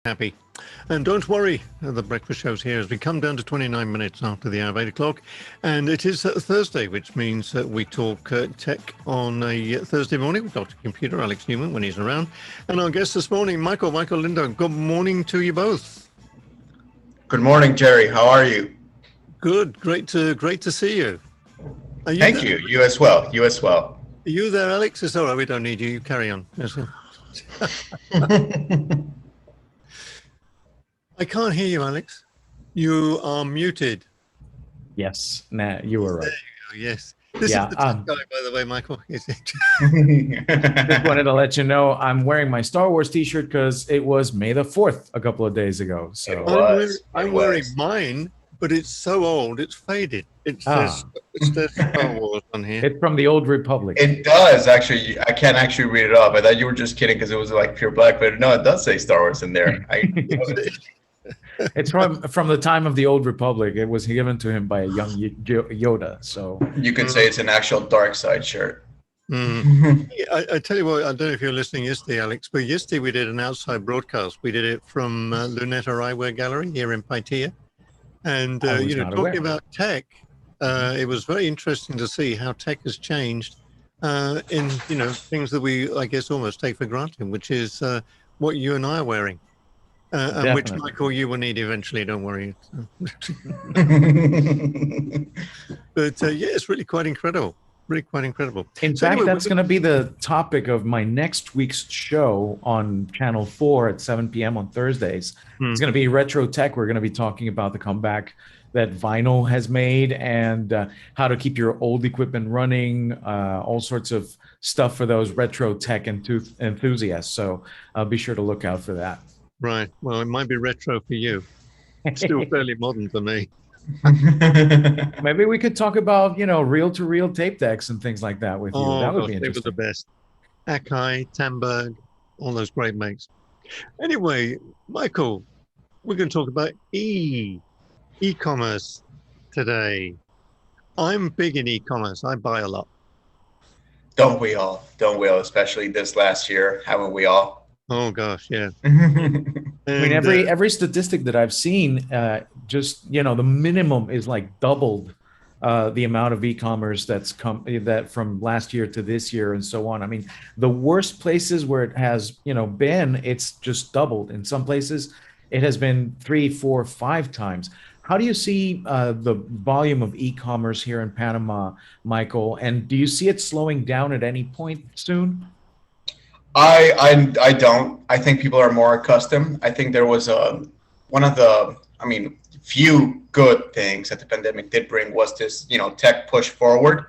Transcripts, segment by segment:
happy. And don't worry, the breakfast show's here as we come down to 29 minutes after the hour of 8 o'clock. And it is Thursday, which means that we talk tech on a Thursday morning with Dr. Computer, Alex Newman, when he's around. And our guest this morning, Michael Lindo. Good morning to you both. Good morning, Jerry. How are you? Good. Great to see you. Thank you. You as well. Are you there, Alex? It's all right. We don't need you. You carry on. I can't hear you, Alex. You are muted. Yes, you were right. There you go, yes. This is the tech guy, by the way, Michael. Just wanted to let you know I'm wearing my Star Wars t-shirt because it was May the 4th a couple of days ago. So I'm wearing mine, but it's so old, it's faded. It says Star Wars on here. It's from the Old Republic. It does, actually. I can't actually read it off. I thought you were just kidding because it was like pure black, but no, it does say Star Wars in there. It's from the time of the Old Republic. It was given to him by a young Yoda. So you could say it's an actual dark side shirt. I tell you what, I don't know if you're listening yesterday, Alex, but yesterday we did an outside broadcast. We did it from Luneta Eyewear Gallery here in Paitilla. And, talking about tech, it was very interesting to see how tech has changed in, things that we, I guess, almost take for granted, which is what you and I are wearing. And which, Michael, you will need eventually, don't worry. But it's really quite incredible. In fact, that's going to be the topic of my next week's show on Channel 4 at 7 p.m. on Thursdays. It's going to be retro tech. We're going to be talking about the comeback that vinyl has made and how to keep your old equipment running, all sorts of stuff for those retro tech enthusiasts. So be sure to look out for that. Right. Well, it might be retro for you. Still fairly modern for me. Maybe we could talk about, reel-to-reel tape decks and things like that with you. That would be interesting. They were the best. Akai, Tandberg, all those great makes. Anyway, Michael, we're going to talk about e-commerce today. I'm big in e-commerce. I buy a lot. Don't we all? Especially this last year, haven't we all? Oh gosh, yeah. I mean, every statistic that I've seen, the minimum is like doubled the amount of e-commerce that's come from last year to this year and so on. I mean, the worst places where it has been, it's just doubled. In some places, it has been 3, 4, 5 times. How do you see the volume of e-commerce here in Panama, Michael? And do you see it slowing down at any point soon? I don't. I think people are more accustomed. I think there was one of the, few good things that the pandemic did bring was this, tech push forward.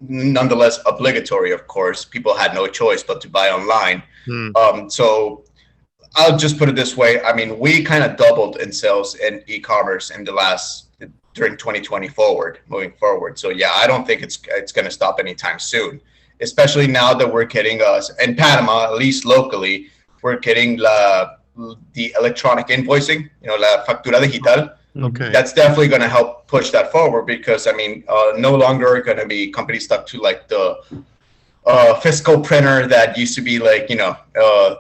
Nonetheless, obligatory, of course. People had no choice but to buy online. So I'll just put it this way. I mean, we kind of doubled in sales in e-commerce during 2020 moving forward. So yeah, I don't think it's going to stop anytime soon. Especially now that we're getting in Panama, at least locally, we're getting the electronic invoicing, la factura digital. Okay. That's definitely going to help push that forward because, no longer going to be companies stuck to like the fiscal printer that used to be like,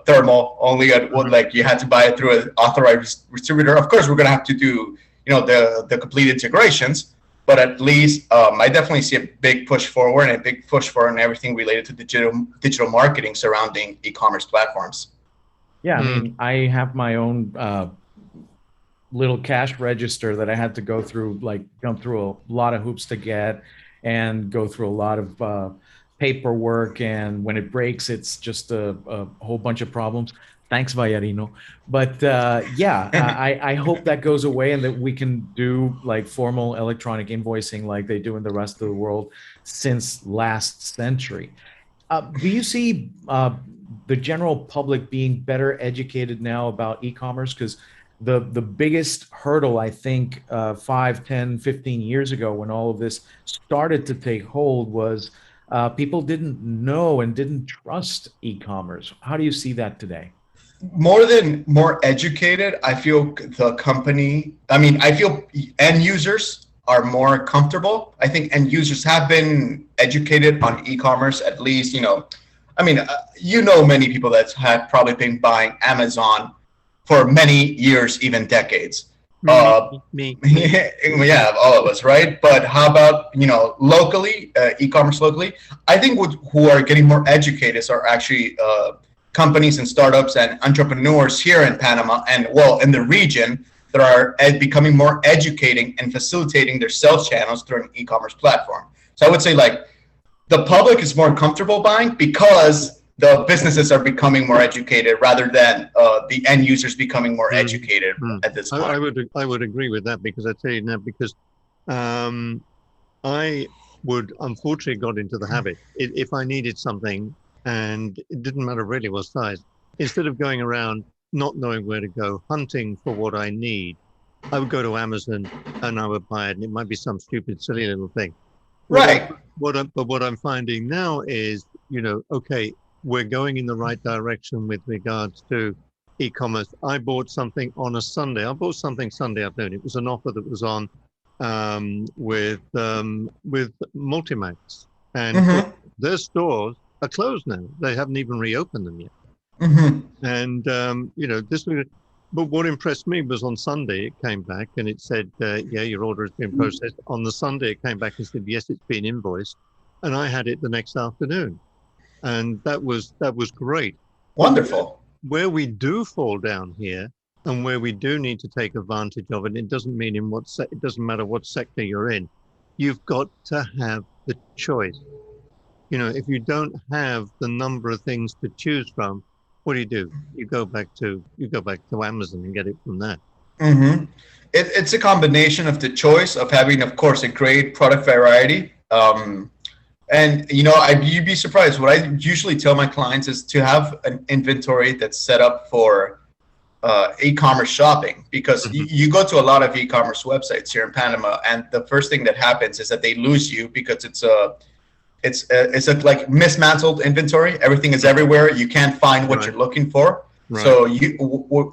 thermal only like you had to buy it through an authorized distributor. Of course, we're going to have to do, the complete integrations. But at least I definitely see a big push forward and a big push for everything related to digital marketing surrounding e-commerce platforms. Yeah, I have my own little cash register that I had to jump through a lot of hoops to get and go through a lot of paperwork. And when it breaks, it's just a whole bunch of problems. Thanks, Vallarino. But I hope that goes away and that we can do like formal electronic invoicing like they do in the rest of the world since last century. Do you see the general public being better educated now about e-commerce? Because the biggest hurdle, I think, 5, 10, 15 years ago when all of this started to take hold was people didn't know and didn't trust e-commerce. How do you see that today? More educated, I feel I feel end users are more comfortable. I think end users have been educated on e-commerce, at least, I mean, you know, many people that have probably been buying Amazon for many years, even decades. Me. Yeah, all of us, right? But how about, you know, locally, e-commerce locally? I think who are getting more educated are actually companies and startups and entrepreneurs here in Panama and, well, in the region that are becoming more educating and facilitating their sales channels through an e-commerce platform. So I would say, like, the public is more comfortable buying because the businesses are becoming more educated rather than the end users becoming more educated at this point. I would agree with that, because I tell you now, because I would unfortunately got into the habit. If I needed something, and it didn't matter really what size, instead of going around not knowing where to go, hunting for what I need, I would go to Amazon and I would buy it, and it might be some stupid, silly little thing. Right. But what I'm finding now is, you know, okay, we're going in the right direction with regards to e-commerce. I bought something on a Sunday. I bought something Sunday afternoon. It was an offer that was on with Multimax, and their stores are closed now. They haven't even reopened them yet. And you know, but what impressed me was on Sunday it came back and it said, yeah, your order has been processed. On the Sunday it came back and said, yes, it's been invoiced, and I had it the next afternoon, and that was great. Wonderful. Where we do fall down here, and where we do need to take advantage of it, it doesn't mean it doesn't matter what sector you're in, you've got to have the choice. You know, if you don't have the number of things to choose from, what do? You go back to Amazon and get it from there. It's a combination of the choice of having, of course, a great product variety. And, you know, you'd be surprised. What I usually tell my clients is to have an inventory that's set up for e-commerce shopping, because you go to a lot of e-commerce websites here in Panama, and the first thing that happens is that they lose you because it's a like mismantled inventory. Everything is everywhere. You can't find what you're looking for. So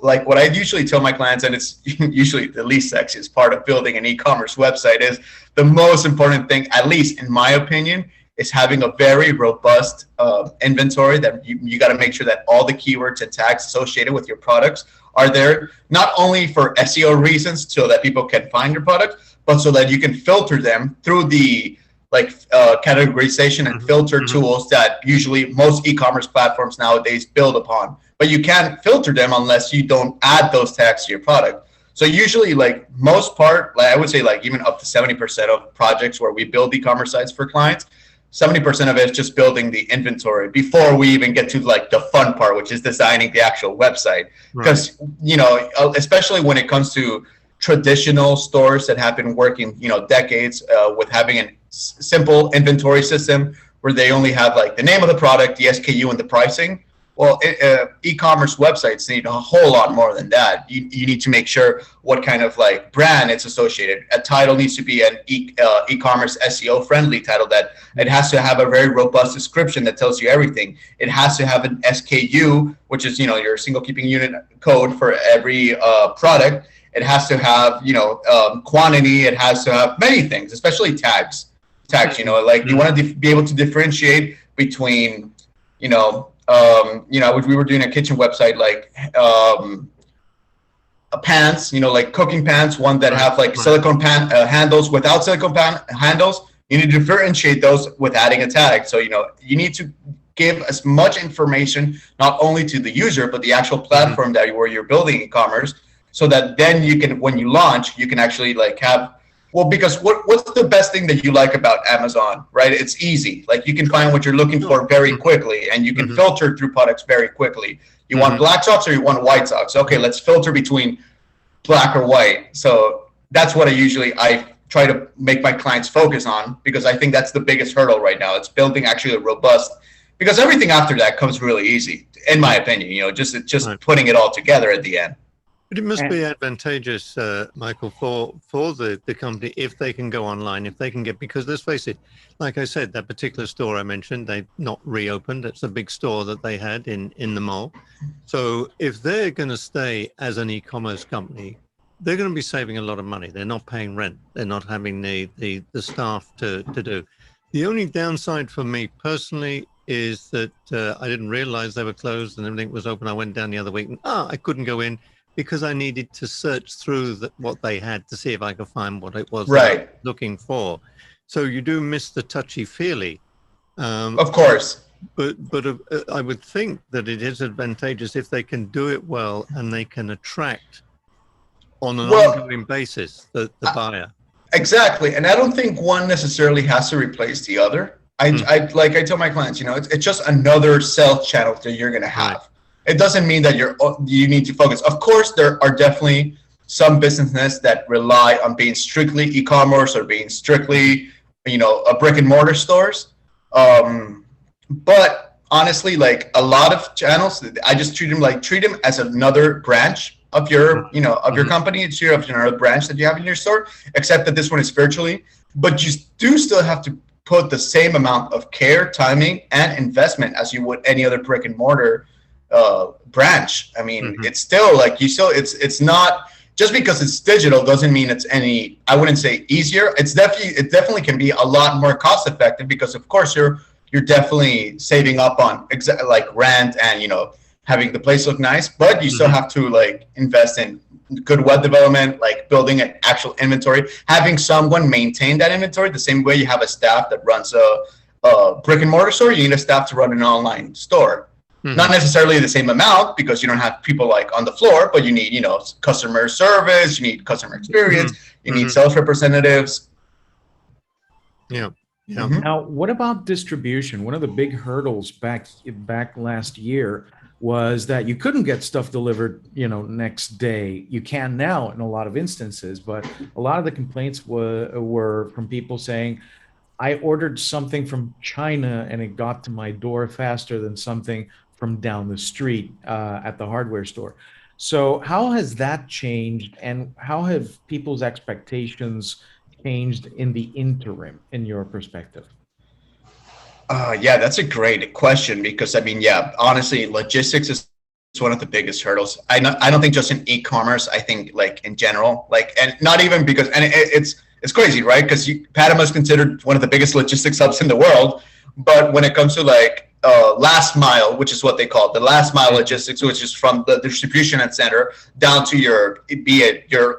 like what I usually tell my clients, and it's usually the least sexiest part of building an e-commerce website, is the most important thing, at least in my opinion, is having a very robust inventory that you got to make sure that all the keywords and tags associated with your products are there, not only for SEO reasons so that people can find your product, but so that you can filter them through the categorization and filter tools that usually most e-commerce platforms nowadays build upon. But you can't filter them unless you don't add those tags to your product. So usually, like, most part, like I would say, like, even up to 70% of projects where we build e-commerce sites for clients, 70% of it is just building the inventory before we even get to, like, the fun part, which is designing the actual website. Because, you know, especially when it comes to traditional stores that have been working, you know, decades with having a simple inventory system where they only have, like, the name of the product, the SKU, and the pricing. Well, e-commerce websites need a whole lot more than that. You need to make sure what kind of, like, brand it's associated. A title needs to be an e-commerce SEO friendly title, that it has to have a very robust description that tells you everything. It has to have an SKU, which is, you know, your single keeping unit code for every product. It has to have, you know, quantity. It has to have many things, especially tags. You know, like, you want to be able to differentiate between, you know, we were doing a kitchen website, like pans, you know, like cooking pans, one that have, like, silicone pan handles without silicone pan handles. You need to differentiate those with adding a tag. So, you know, you need to give as much information, not only to the user, but the actual platform where you're building e-commerce, so that then you can, when you launch, you can actually, like, have, well, because what's the best thing that you like about Amazon, right? It's easy. Like, you can find what you're looking for very quickly, and you can filter through products very quickly. You want black socks or you want white socks? Okay, let's filter between black or white. So that's what I try to make my clients focus on, because I think that's the biggest hurdle right now. It's building actually a robust, because everything after that comes really easy, in my opinion, you know, just putting it all together at the end. But it must be advantageous, Michael, for the company, if they can go online, if they can get, because let's face it, like I said, that particular store I mentioned, they've not reopened. It's a big store that they had in the mall. So if they're going to stay as an e-commerce company, they're going to be saving a lot of money. They're not paying rent. They're not having the staff to do. The only downside for me personally is that I didn't realize they were closed and everything was open. I went down the other week and I couldn't go in because I needed to search through what they had to see if I could find what it was that I was looking for. So you do miss the touchy-feely. Of course. But I would think that it is advantageous if they can do it well and they can attract on an ongoing basis the buyer. Exactly. And I don't think one necessarily has to replace the other. I tell my clients, it's just another sales channel that you're going to have. Right. It doesn't mean that you need to focus. Of course, there are definitely some businesses that rely on being strictly e-commerce or being strictly, a brick and mortar stores. But honestly, like a lot of channels, I just treat them as another branch of your, of your company. It's another branch that you have in your store, except that this one is virtually. But you do still have to put the same amount of care, timing, and investment as you would any other brick and mortar branch. I mean, it's still it's not just because it's digital doesn't mean it's I wouldn't say easier. It definitely can be a lot more cost effective because of course you're definitely saving up on rent and having the place look nice, but you still have to invest in good web development, building an actual inventory, having someone maintain that inventory the same way you have a staff that runs a brick and mortar store. You need a staff to run an online store. Not necessarily the same amount because you don't have people on the floor, but you need customer service, you need customer experience, you need sales representatives. Yeah. Now, what about distribution? One of the big hurdles back last year was that you couldn't get stuff delivered, next day. You can now in a lot of instances, but a lot of the complaints were from people saying, I ordered something from China and it got to my door faster than something from down the street at the hardware store. So how has that changed, and how have people's expectations changed in the interim, in your perspective? Yeah, that's a great question because honestly, logistics is one of the biggest hurdles. I don't think just in e-commerce. I think in general, and not even because, and it's crazy, right? Because Panama is considered one of the biggest logistics hubs in the world, but when it comes to last mile, which is what they call it, the last mile logistics, which is from the distribution center down to your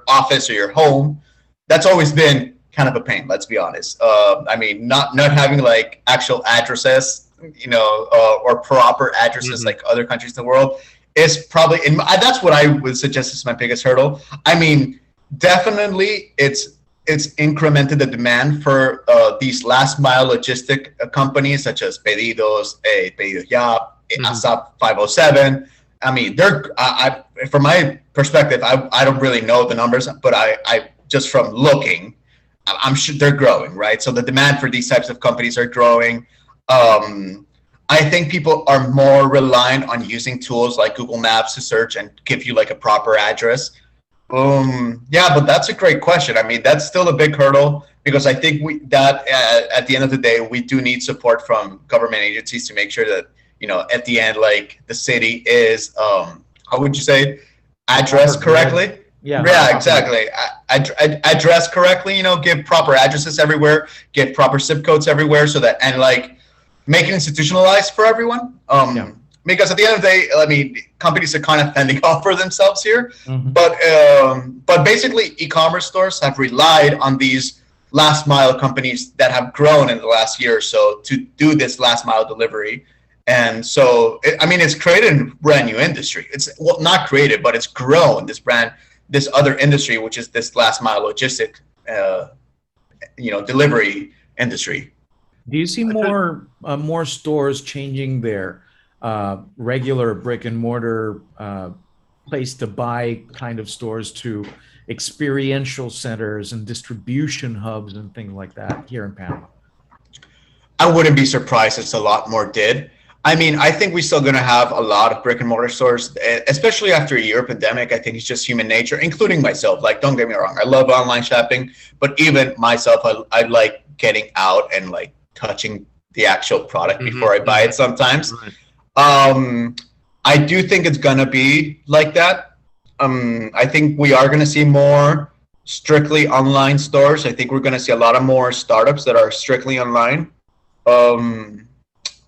office or your home, that's always been kind of a pain, let's be honest. Not having actual addresses, or proper addresses like other countries in the world is probably, that's what I would suggest is my biggest hurdle. Definitely it's incremented the demand for these last mile logistic companies such as Pedidos, Pedidos Ya, ASAP 507. From my perspective, I don't really know the numbers, but I just from looking, I'm sure they're growing, right? So the demand for these types of companies are growing. I think people are more reliant on using tools like Google Maps to search and give you a proper address. Yeah, but that's a great question. That's still a big hurdle because I think at the end of the day, we do need support from government agencies to make sure that, at the end, the city is, how would you say, addressed correctly? Yeah, exactly. Address correctly, give proper addresses everywhere, give proper zip codes everywhere so that, and make it institutionalized for everyone. Because at the end of the day, companies are kind of fending off for themselves here. But basically, e-commerce stores have relied on these last mile companies that have grown in the last year or so to do this last mile delivery. And so, it's created a brand new industry. It's not created, but it's grown this other industry, which is this last mile logistic, delivery industry. Do you see more stores changing their regular brick and mortar place to buy kind of stores to experiential centers and distribution hubs and things like that here in Panama? I wouldn't be surprised if a lot more did. I think we're still going to have a lot of brick and mortar stores, especially after a year of pandemic. I think it's just human nature, including myself. Don't get me wrong, I love online shopping, but even myself, I like getting out and touching the actual product before I buy it sometimes. I do think it's going to be like that. I think we are going to see more strictly online stores. I think we're going to see a lot of more startups that are strictly online.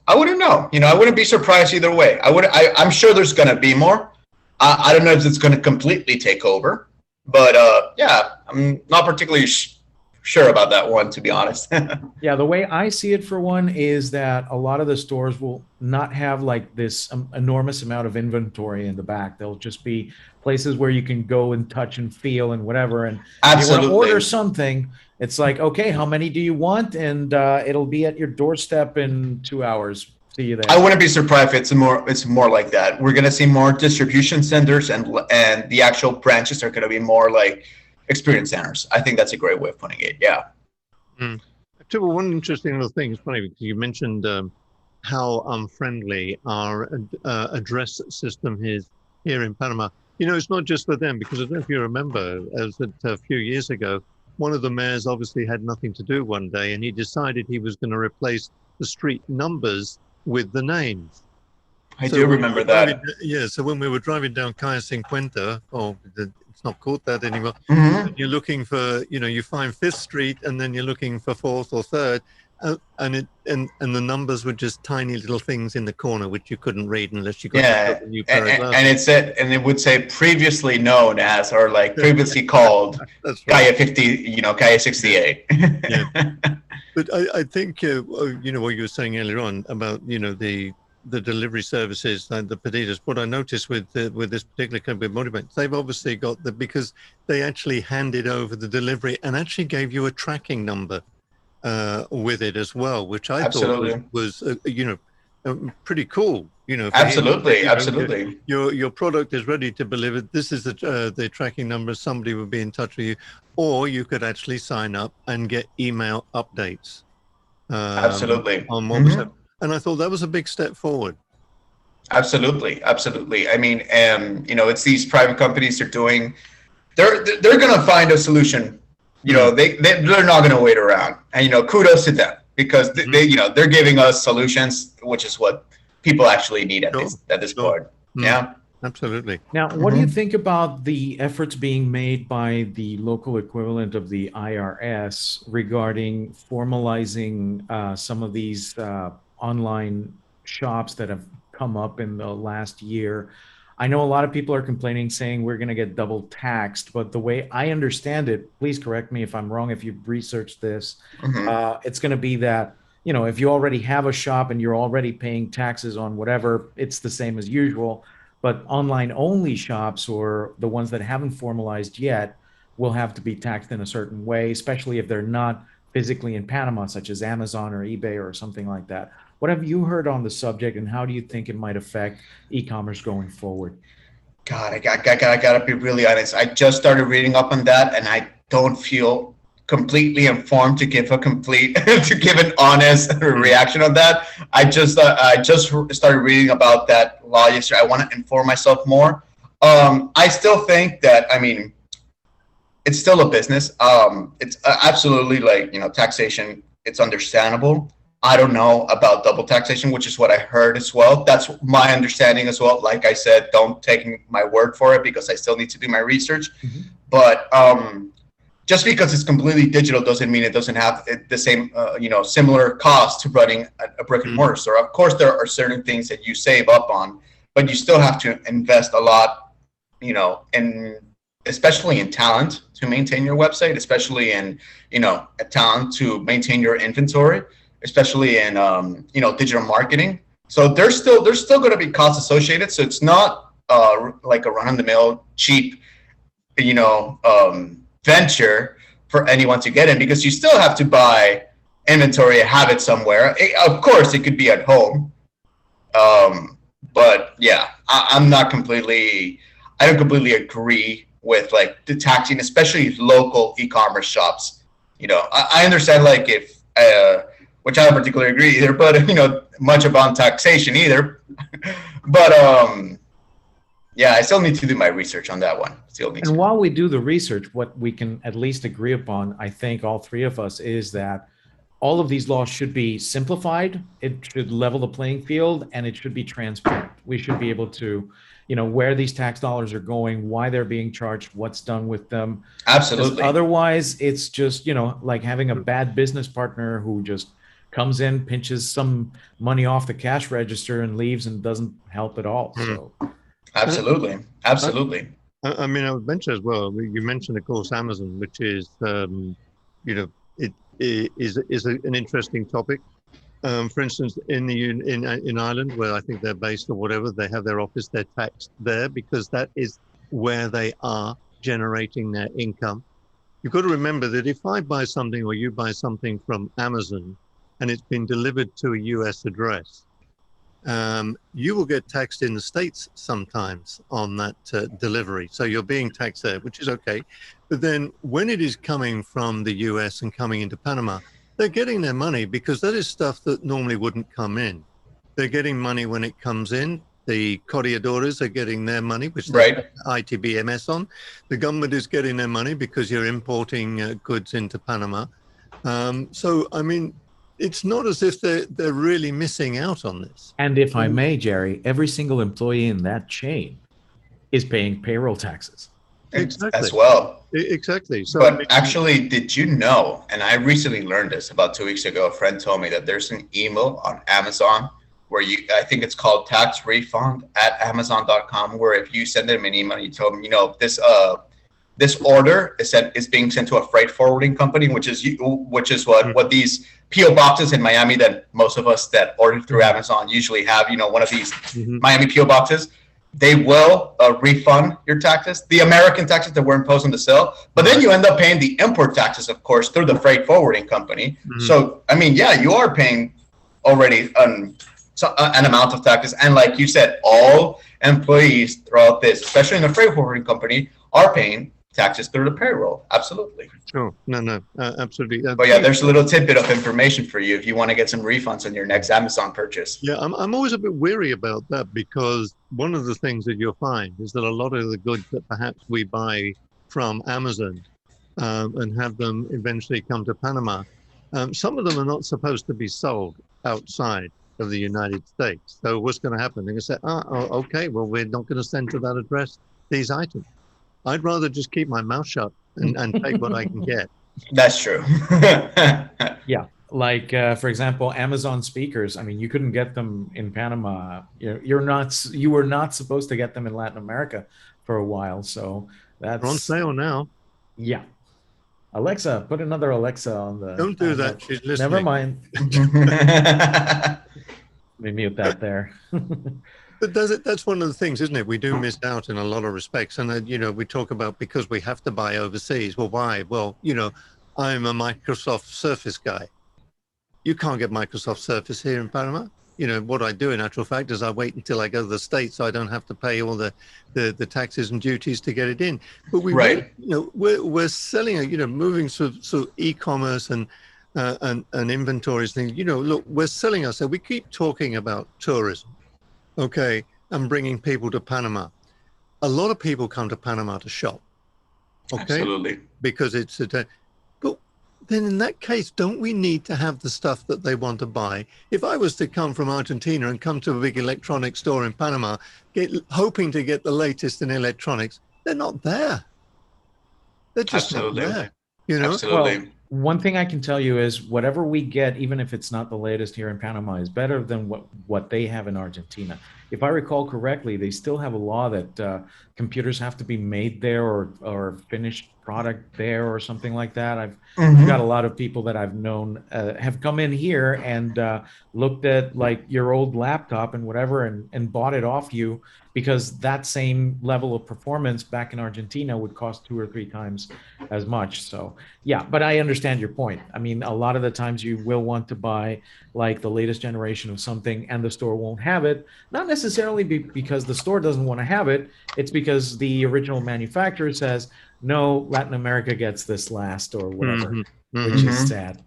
I wouldn't know. You know, I wouldn't be surprised either way. I'm sure there's going to be more. I don't know if it's going to completely take over, but yeah, I'm not particularly sure about that one, to be honest. Yeah, the way I see it, for one, is that a lot of the stores will not have like this enormous amount of inventory in the back. They'll just be places where you can go and touch and feel and whatever. And if you want to order something, it's like, okay, how many do you want? And it'll be at your doorstep in 2 hours. See you there. I wouldn't be surprised if it's more like that. We're going to see more distribution centers, and the actual branches are going to be more like experience centers. I think that's a great way of putting it. Yeah. Well, one interesting little thing, it's funny because you mentioned how unfriendly our address system is here in Panama. You know, it's not just for them, because I don't know if you remember, as a few years ago, one of the mayors obviously had nothing to do one day, and he decided he was going to replace the street numbers with the names. I do remember that. So when we were driving down Calle 50, it's not called that anymore. You're looking for, you find 5th Street, and then you're looking for 4th or 3rd, and the numbers were just tiny little things in the corner which you couldn't read unless you got a new pair of glasses. And it would say previously known as, or like previously called Calle 50, Calle 68. Yeah. But I think what you were saying earlier on about the delivery services and the pedidas. What I noticed with this particular company, Motivate, they've obviously got because they actually handed over the delivery and actually gave you a tracking number with it as well, which I thought was pretty cool. Absolutely. Your product is ready to be delivered. This is the tracking number. Somebody will be in touch with you, or you could actually sign up and get email updates. Absolutely. On what was happening. And I thought that was a big step forward. Absolutely. I mean, it's these private companies they're going to find a solution. They're not going to wait around. And, kudos to them, because they're giving us solutions, which is what people actually need at this point. Yeah. Absolutely. Now, what do you think about the efforts being made by the local equivalent of the IRS regarding formalizing some of these online shops that have come up in the last year? I know a lot of people are complaining, saying we're going to get double taxed, but the way I understand it, please correct me if I'm wrong, if you've researched this, it's going to be that, if you already have a shop and you're already paying taxes on whatever, it's the same as usual. But online only shops, or the ones that haven't formalized yet, will have to be taxed in a certain way, especially if they're not physically in Panama, such as Amazon or eBay or something like that. What have you heard on the subject, and how do you think it might affect e-commerce going forward? God, I gotta be really honest. I just started reading up on that, and I don't feel completely informed to give an honest reaction on that. I just started reading about that law yesterday. I want to inform myself more. I still think that, it's still a business. It's absolutely taxation. It's understandable. I don't know about double taxation, which is what I heard as well. That's my understanding as well. Like I said, don't take my word for it, because I still need to do my research. But just because it's completely digital doesn't mean it doesn't have the same, similar cost to running a brick and mortar store. Of course, there are certain things that you save up on, but you still have to invest a lot, especially in talent to maintain your website, especially in, talent to maintain your inventory, especially in, digital marketing. So there's still going to be costs associated. So it's not like a run-of-the-mill cheap, venture for anyone to get in, because you still have to buy inventory and have it somewhere. Of course, it could be at home. But yeah, I don't completely agree with the taxing, especially local e-commerce shops. I understand if, which I don't particularly agree either, but much about taxation either. But yeah, I still need to do my research on that one. And while we do the research, what we can at least agree upon, I think all three of us, is that all of these laws should be simplified. It should level the playing field, and it should be transparent. We should be able to, where these tax dollars are going, why they're being charged, what's done with them. Absolutely. Otherwise, it's just, like having a bad business partner who just comes in, pinches some money off the cash register and leaves and doesn't help at all. So absolutely. I mean, I would mention as well, you mentioned, of course, Amazon, which is, it is an interesting topic. For instance, in Ireland, where I think they're based or whatever, they have their office, they're taxed there because that is where they are generating their income. You've got to remember that if I buy something or you buy something from Amazon and it's been delivered to a US address, you will get taxed in the States sometimes on that delivery. So you're being taxed there, which is okay. But then when it is coming from the US and coming into Panama, they're getting their money because that is stuff that normally wouldn't come in. They're getting money when it comes in. The corregidores are getting their money, which they're ITBMS on. The government is getting their money because you're importing goods into Panama. So, I mean, it's not as if they're really missing out on this. And if I may, Jerry, every single employee in that chain is paying payroll taxes. Exactly. As well. Exactly. So, but actually, did you know, and I recently learned this about 2 weeks ago, a friend told me that there's an email on Amazon where I think it's called taxrefund@amazon.com, where if you send them an email, you tell them, this order is being sent to a freight forwarding company, which is what these PO boxes in Miami that most of us that order through Amazon usually have, one of these Miami PO boxes. They will refund your taxes, the American taxes that were imposed on the sale, but then you end up paying the import taxes, of course, through the freight forwarding company. So, I mean, yeah, you are paying already an amount of taxes. And like you said, all employees throughout this, especially in the freight forwarding company, are paying taxes through the payroll. Absolutely. Sure. No, absolutely. But yeah, there's a little tidbit of information for you if you want to get some refunds on your next Amazon purchase. Yeah, I'm always a bit weary about that because one of the things that you'll find is that a lot of the goods that perhaps we buy from Amazon and have them eventually come to Panama, some of them are not supposed to be sold outside of the United States. So what's going to happen? They're going to say, okay, well, we're not going to send to that address these items. I'd rather just keep my mouth shut and take what I can get. That's true. Yeah. Like, for example, Amazon speakers. I mean, you couldn't get them in Panama. You were not supposed to get them in Latin America for a while. So that's They're on sale now. Yeah. Alexa, put another Alexa on the. Don't do that. She's listening. Never mind. Let me mute that there. But that's one of the things, isn't it? We do miss out in a lot of respects. And, we talk about because we have to buy overseas. Well, why? Well, I'm a Microsoft Surface guy. You can't get Microsoft Surface here in Panama. What I do in actual fact is I wait until I go to the States so I don't have to pay all the taxes and duties to get it in. But we're selling, moving to e-commerce and inventories things. Look, we're selling ourselves. We keep talking about tourism. Okay, and bringing people to Panama. A lot of people come to Panama to shop. Okay, absolutely. Because it's but then in that case, don't we need to have the stuff that they want to buy? If I was to come from Argentina and come to a big electronics store in Panama, hoping to get the latest in electronics, they're not there. They're just not there. Absolutely. Well, one thing I can tell you is whatever we get, even if it's not the latest here in Panama, is better than what they have in Argentina. If I recall correctly, they still have a law that computers have to be made there or finished product there or something like that. I've got a lot of people that I've known have come in here and looked at like your old laptop and whatever and bought it off you because that same level of performance back in Argentina would cost 2 or 3 times as much. So yeah, but I understand your point. I mean, a lot of the times you will want to buy like the latest generation of something and the store won't have it, not necessarily because the store doesn't want to have it. It's because the original manufacturer says, no, Latin America gets this last or whatever, which is sad.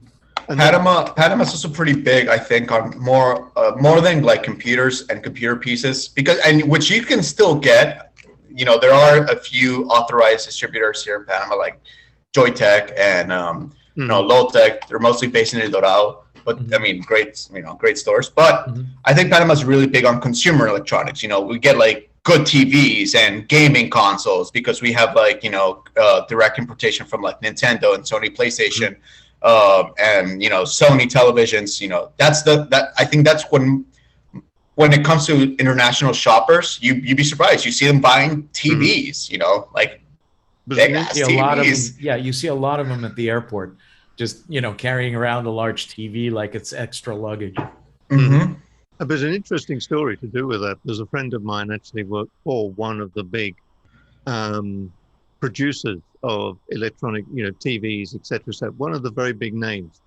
Panama's also pretty big, I think, on more than like computers and computer pieces, which you can still get. There are a few authorized distributors here in Panama, like Joytech and Lowtech. They're mostly based in El Dorado, but I mean, great stores. But I think Panama's really big on consumer electronics. We get like good TVs and gaming consoles because we have like direct importation from like Nintendo and Sony PlayStation. and Sony televisions. That's I think that's when it comes to international shoppers, you'd be surprised. You see them buying TVs, like big ass TVs. You see a lot of them at the airport, just carrying around a large TV like it's extra luggage. Mm-hmm. There's an interesting story to do with that. There's a friend of mine actually worked for one of the big producers of electronic, TVs, etc. So one of the very big names.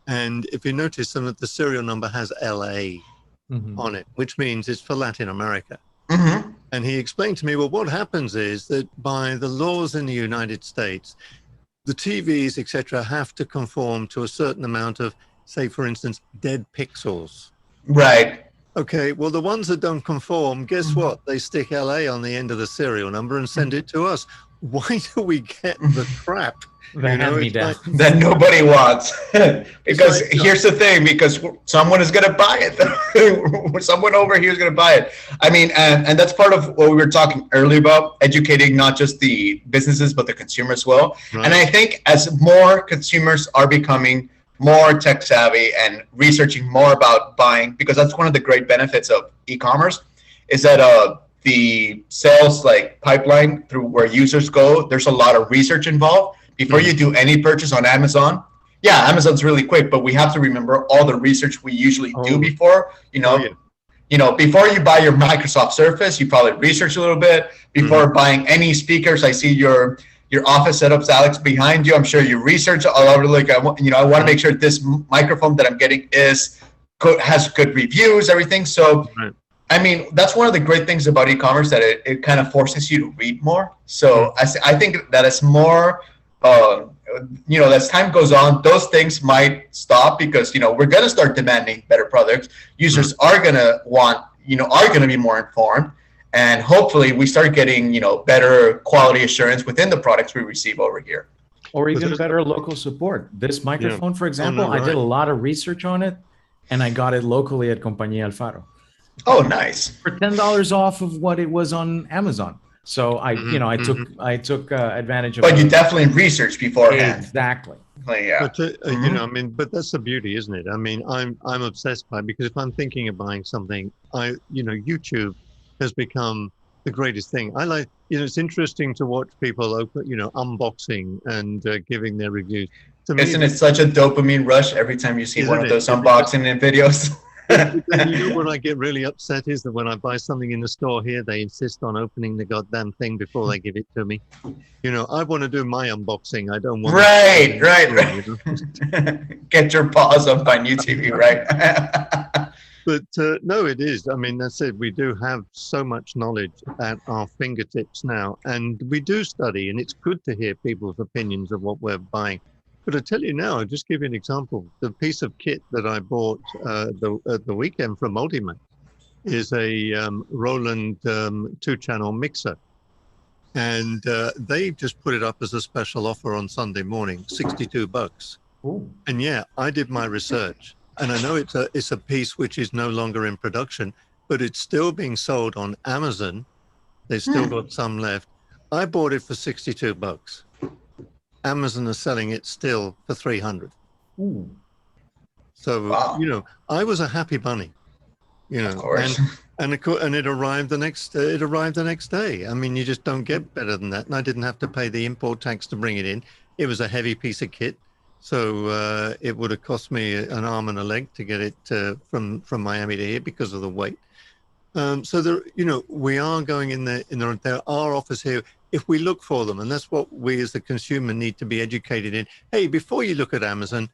And if you notice, some of the serial number has LA on it, which means it's for Latin America. Mm-hmm. And he explained to me, well, what happens is that by the laws in the United States, the TVs, etc., have to conform to a certain amount of, say, for instance, dead pixels. Right. Okay, well, the ones that don't conform, guess what? They stick LA on the end of the serial number and send it to us. Why do we get the crap that nobody wants? Because here's the thing, because someone is going to buy it. Someone over here is going to buy it. I mean, and that's part of what we were talking earlier about, educating not just the businesses, but the consumer as well. Right. And I think as more consumers are becoming more tech savvy and researching more about buying, because that's one of the great benefits of e-commerce, is that the sales pipeline through where users go, there's a lot of research involved before you do any purchase on Amazon. Yeah, Amazon's really quick, but we have to remember all the research we usually do before. Before you buy your Microsoft Surface, you probably research a little bit. Before buying any speakers, I see your office setups, Alex, behind you. I'm sure you research all over. I want to make sure this microphone that I'm getting has good reviews, everything. So. Right. I mean, that's one of the great things about e-commerce, that it kind of forces you to read more. So I think that as more, as time goes on, those things might stop because, we're going to start demanding better products. Users are going to want, are going to be more informed. And hopefully we start getting, better quality assurance within the products we receive over here. Or even better local support. This microphone, for example, I did a lot of research on it and I got it locally at Compañía Alfaro. Oh, nice! For $10 off of what it was on Amazon. So I took advantage of. But you definitely researched beforehand. Exactly. Yeah. But but that's the beauty, isn't it? I mean, I'm obsessed by it because if I'm thinking of buying something, YouTube has become the greatest thing. I like, it's interesting to watch people open, unboxing and giving their reviews. Isn't it such a dopamine rush every time you see one of those unboxing videos? What I get really upset is that when I buy something in the store here, they insist on opening the goddamn thing before they give it to me. I want to do my unboxing. I don't want Right. Get your paws up on YouTube, right? But no, it is. I mean, that's it. We do have so much knowledge at our fingertips now, and we do study, and it's good to hear people's opinions of what we're buying. But I tell you now, I'll just give you an example. The piece of kit that I bought at the weekend from Multimax is a Roland 2-channel mixer. And they just put it up as a special offer on Sunday morning, $62. Ooh. And yeah, I did my research. And I know it's a piece which is no longer in production, but it's still being sold on Amazon. They've still got some left. I bought it for $62. Amazon is selling it still for $300. Ooh. So, wow. I was a happy bunny, Of course. and it arrived the next day. I mean, you just don't get better than that. And I didn't have to pay the import tax to bring it in. It was a heavy piece of kit. So it would have cost me an arm and a leg to get it from Miami to here because of the weight. So there, we are going in there. There are offers here if we look for them, and that's what we as the consumer need to be educated in. Hey, before you look at Amazon,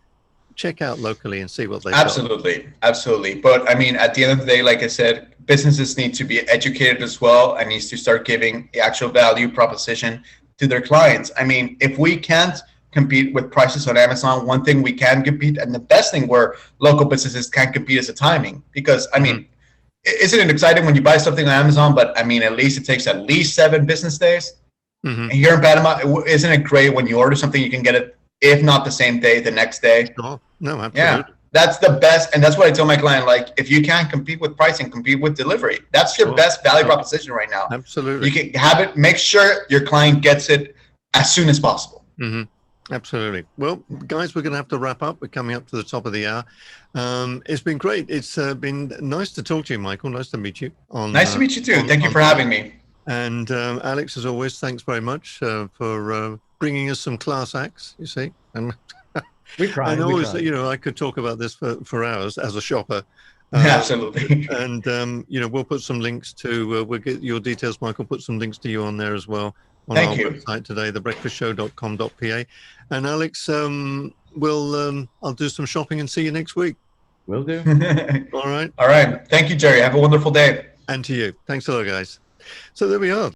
check out locally and see what they absolutely. But I mean, at the end of the day, like I said, businesses need to be educated as well, and needs to start giving the actual value proposition to their clients. I mean, if we can't compete with prices on Amazon, one thing we can compete, and the best thing where local businesses can't compete is the timing. Because I mean, isn't it exciting when you buy something on Amazon, but I mean, at least it takes at least 7 business days. And here in Panama, isn't it great when you order something, you can get it, if not the same day, the next day? Oh, no, absolutely. Yeah, that's the best. And that's what I tell my client, if you can't compete with pricing, compete with delivery. That's your best value proposition right now. Absolutely. You can have it, make sure your client gets it as soon as possible. Absolutely. Well, guys, we're going to have to wrap up. We're coming up to the top of the hour. It's been great. It's been nice to talk to you, Michael. Nice to meet you. Nice to meet you too. Thank you for having me. And Alex, as always, thanks very much for bringing us some class acts, you see. And we tried. And always, I could talk about this for hours as a shopper. Absolutely. And, we'll put some links to, we'll get your details, Michael, put some links to you on there as well. On our website today, thebreakfastshow.com.pa. And Alex, I'll do some shopping and see you next week. Will do. All right. All right. Thank you, Jerry. Have a wonderful day. And to you. Thanks a lot, guys. So there we are.